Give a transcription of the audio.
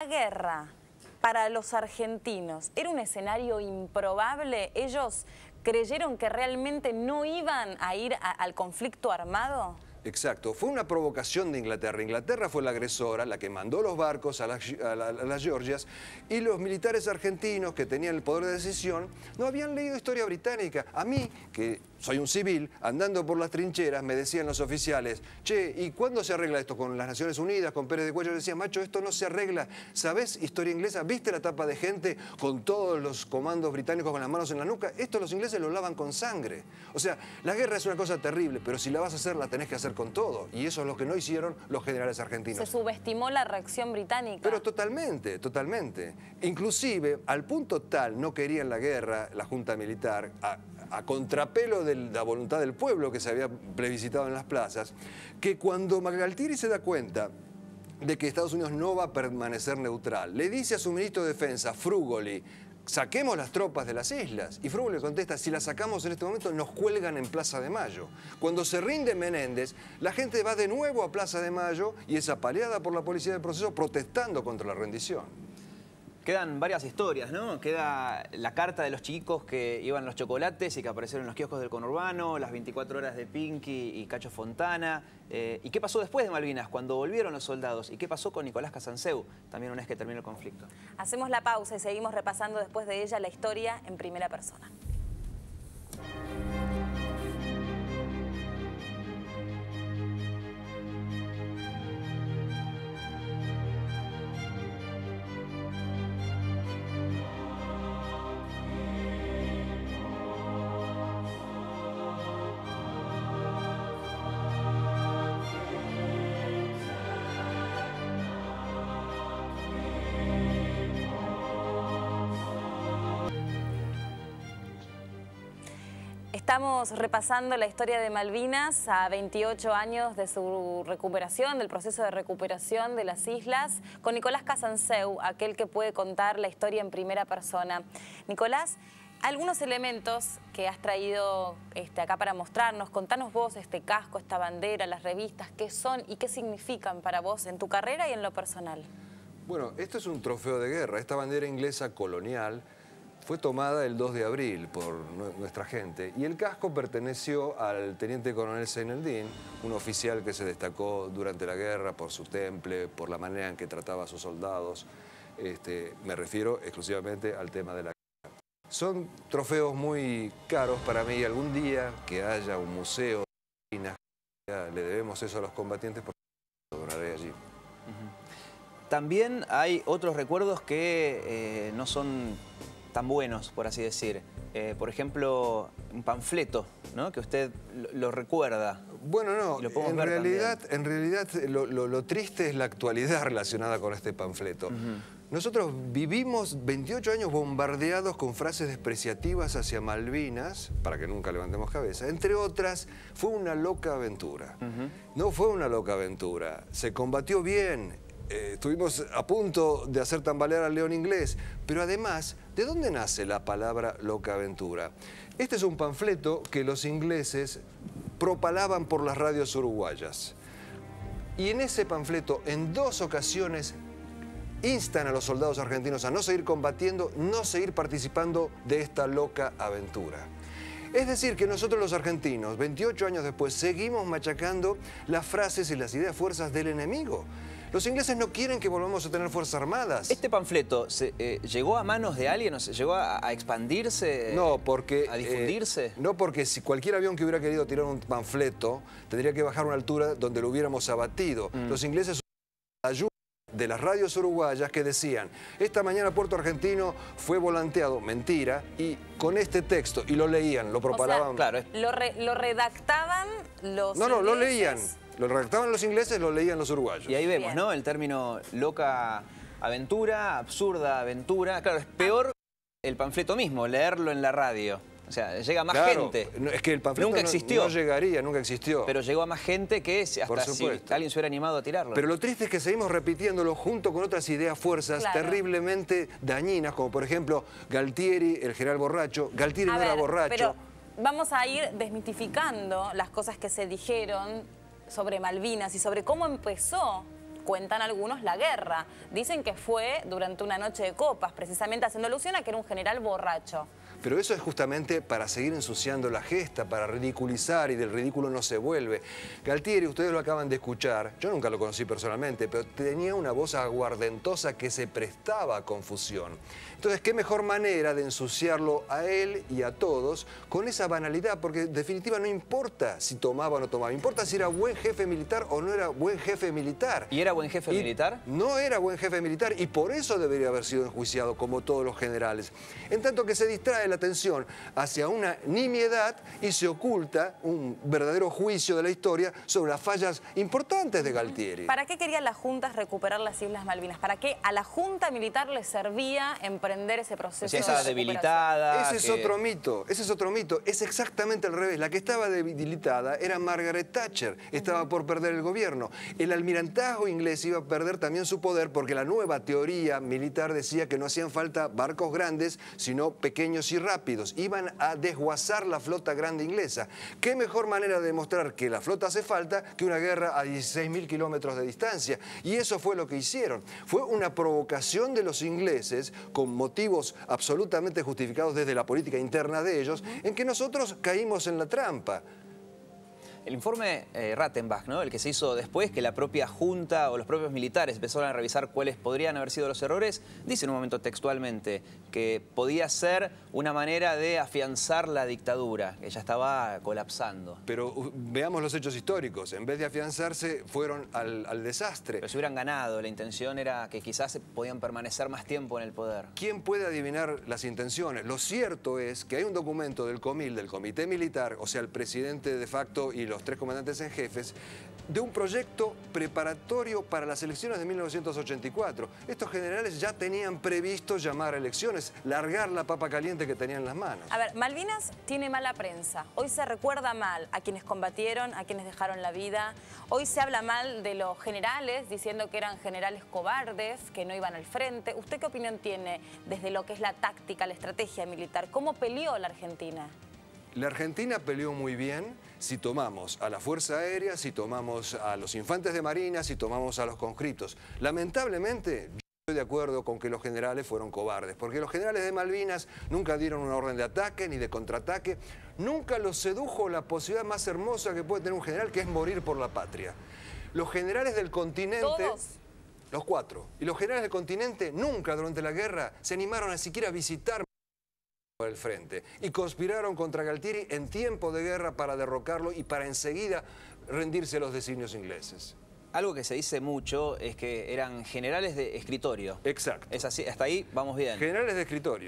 La guerra para los argentinos era un escenario improbable. ¿Ellos creyeron que realmente no iban a ir al conflicto armado? Exacto, fue una provocación de Inglaterra. Inglaterra fue la agresora, la que mandó los barcos a las Georgias, y los militares argentinos que tenían el poder de decisión no habían leído historia británica. A mí, que soy un civil, andando por las trincheras, me decían los oficiales: che, ¿y cuándo se arregla esto con las Naciones Unidas, con Pérez de Cuellar? Yo decía: macho, esto no se arregla. ¿Sabés historia inglesa? ¿Viste la tapa de gente con todos los comandos británicos con las manos en la nuca? Esto los ingleses lo lavan con sangre. O sea, la guerra es una cosa terrible, pero si la vas a hacer, la tenés que hacer con todo. Y eso es lo que no hicieron los generales argentinos. Se subestimó la reacción británica. Pero totalmente, totalmente. Inclusive, al punto tal no querían la guerra, la Junta Militar, a contrapelo de la voluntad del pueblo que se había plebiscitado en las plazas, que cuando Galtieri se da cuenta de que Estados Unidos no va a permanecer neutral, le dice a su ministro de Defensa, Frugoli: saquemos las tropas de las islas. Y Frugoli le contesta: si las sacamos en este momento, nos cuelgan en Plaza de Mayo. Cuando se rinde Menéndez, la gente va de nuevo a Plaza de Mayo y es apaleada por la policía del proceso protestando contra la rendición. Quedan varias historias, ¿no? Queda la carta de los chicos que iban los chocolates y que aparecieron en los kioscos del conurbano, las 24 horas de Pinky y Cacho Fontana. ¿Y qué pasó después de Malvinas, cuando volvieron los soldados? ¿Y qué pasó con Nicolás Casanseu, también una vez que terminó el conflicto? Hacemos la pausa y seguimos repasando después de ella la historia en primera persona. Estamos repasando la historia de Malvinas a 28 años de su recuperación, del proceso de recuperación de las islas, con Nicolás Casanseu, aquel que puede contar la historia en primera persona. Nicolás, algunos elementos que has traído acá para mostrarnos. Contanos vos este casco, esta bandera, las revistas, qué son y qué significan para vos en tu carrera y en lo personal. Bueno, esto es un trofeo de guerra. Esta bandera inglesa colonial fue tomada el 2 de abril por nuestra gente, y el casco perteneció al teniente coronel Seyneldin, un oficial que se destacó durante la guerra por su temple, por la manera en que trataba a sus soldados. Me refiero exclusivamente al tema de la guerra. Son trofeos muy caros para mí. Algún día que haya un museo de Malvinas, le debemos eso a los combatientes, porque lo donaré allí. También hay otros recuerdos que no son tan buenos, por así decir. Por ejemplo, un panfleto, ¿no? Que usted lo recuerda. Bueno, no, en realidad lo triste es la actualidad relacionada con este panfleto. Nosotros vivimos 28 años bombardeados con frases despreciativas hacia Malvinas, para que nunca levantemos cabeza. Entre otras, fue una loca aventura. No fue una loca aventura, se combatió bien. Estuvimos a punto de hacer tambalear al león inglés, pero además, ¿de dónde nace la palabra loca aventura? Este es un panfleto que los ingleses propalaban por las radios uruguayas. Y en ese panfleto, en 2 ocasiones, instan a los soldados argentinos a no seguir combatiendo, no seguir participando de esta loca aventura. Es decir, que nosotros los argentinos, 28 años después, seguimos machacando las frases y las ideas fuerzas del enemigo. Los ingleses no quieren que volvamos a tener fuerzas armadas. ¿Este panfleto llegó a manos de alguien? ¿O llegó a expandirse? No, porque... ¿A difundirse? No, porque si cualquier avión que hubiera querido tirar un panfleto tendría que bajar a una altura donde lo hubiéramos abatido. Los ingleses ayudan de las radios uruguayas que decían: esta mañana Puerto Argentino fue volanteado, mentira, y con este texto, y lo leían, lo propalaban. O sea, claro, lo redactaban los ingleses. No, lo leían. Lo redactaban los ingleses, lo leían los uruguayos. Y ahí vemos, ¿no? El término loca aventura, absurda aventura. Claro, es peor el panfleto mismo, leerlo en la radio. O sea, llega a más gente. Es que el panfleto nunca existió. No llegaría, nunca existió. Pero llegó a más gente que hasta si alguien se hubiera animado a tirarlo. Pero lo triste es que seguimos repitiéndolo junto con otras ideas fuerzas terriblemente dañinas, como por ejemplo Galtieri, el general borracho. Galtieri no era borracho. Pero vamos a ir desmitificando las cosas que se dijeron sobre Malvinas y sobre cómo empezó cuentan algunos, la guerra. Dicen que fue durante una noche de copas, precisamente haciendo alusión a que era un general borracho. Pero eso es justamente para seguir ensuciando la gesta, para ridiculizar, y del ridículo no se vuelve. Galtieri, ustedes lo acaban de escuchar, yo nunca lo conocí personalmente, pero tenía una voz aguardentosa que se prestaba a confusión. Entonces, ¿qué mejor manera de ensuciarlo a él y a todos con esa banalidad? Porque en definitiva no importa si tomaba o no tomaba, importa si era buen jefe militar o no era buen jefe militar. ¿Y era buen jefe militar? No era buen jefe militar y por eso debería haber sido enjuiciado como todos los generales. En tanto que se distrae la atención hacia una nimiedad y se oculta un verdadero juicio de la historia sobre las fallas importantes de Galtieri. ¿Para qué querían las juntas recuperar las Islas Malvinas? ¿Para qué a la junta militar le servía emprender ese proceso de estaba recuperación? debilitada. Ese es otro mito, ese es otro mito. Es exactamente al revés. La que estaba debilitada era Margaret Thatcher. Estaba por perder el gobierno. El almirantazgo inglés iba a perder también su poder porque la nueva teoría militar decía que no hacían falta barcos grandes, sino pequeños y rápidos. Iban a desguazar la flota grande inglesa. ¿Qué mejor manera de demostrar que la flota hace falta que una guerra a 16.000 kilómetros de distancia? Y eso fue lo que hicieron. Fue una provocación de los ingleses con motivos absolutamente justificados desde la política interna de ellos, en que nosotros caímos en la trampa. El informe Rattenbach, ¿no? El que se hizo después, que la propia junta o los propios militares empezaron a revisar cuáles podrían haber sido los errores, dice en un momento textualmente que podía ser una manera de afianzar la dictadura, que ya estaba colapsando. Pero veamos los hechos históricos. En vez de afianzarse, fueron al desastre. Pero si hubieran ganado, la intención era que quizás podían permanecer más tiempo en el poder. ¿Quién puede adivinar las intenciones? Lo cierto es que hay un documento del COMIL, del Comité Militar, o sea, el presidente de facto y los 3 comandantes en jefes, de un proyecto preparatorio para las elecciones de 1984. Estos generales ya tenían previsto llamar a elecciones, largar la papa caliente que tenían en las manos. A ver, Malvinas tiene mala prensa. Hoy se recuerda mal a quienes combatieron, a quienes dejaron la vida. Hoy se habla mal de los generales, diciendo que eran generales cobardes, que no iban al frente. ¿Usted qué opinión tiene desde lo que es la táctica, la estrategia militar? ¿Cómo peleó la Argentina? La Argentina peleó muy bien si tomamos a la Fuerza Aérea, si tomamos a los infantes de Marina, si tomamos a los conscriptos. Lamentablemente, yo estoy de acuerdo con que los generales fueron cobardes, porque los generales de Malvinas nunca dieron una orden de ataque ni de contraataque. Nunca los sedujo la posibilidad más hermosa que puede tener un general, que es morir por la patria. Los generales del continente... ¿Todos? Los 4. Y los generales del continente nunca durante la guerra se animaron a siquiera visitar el frente y conspiraron contra Galtieri en tiempo de guerra para derrocarlo y para enseguida rendirse a los designios ingleses. Algo que se dice mucho es que eran generales de escritorio. Exacto. Es así, hasta ahí vamos bien. Generales de escritorio.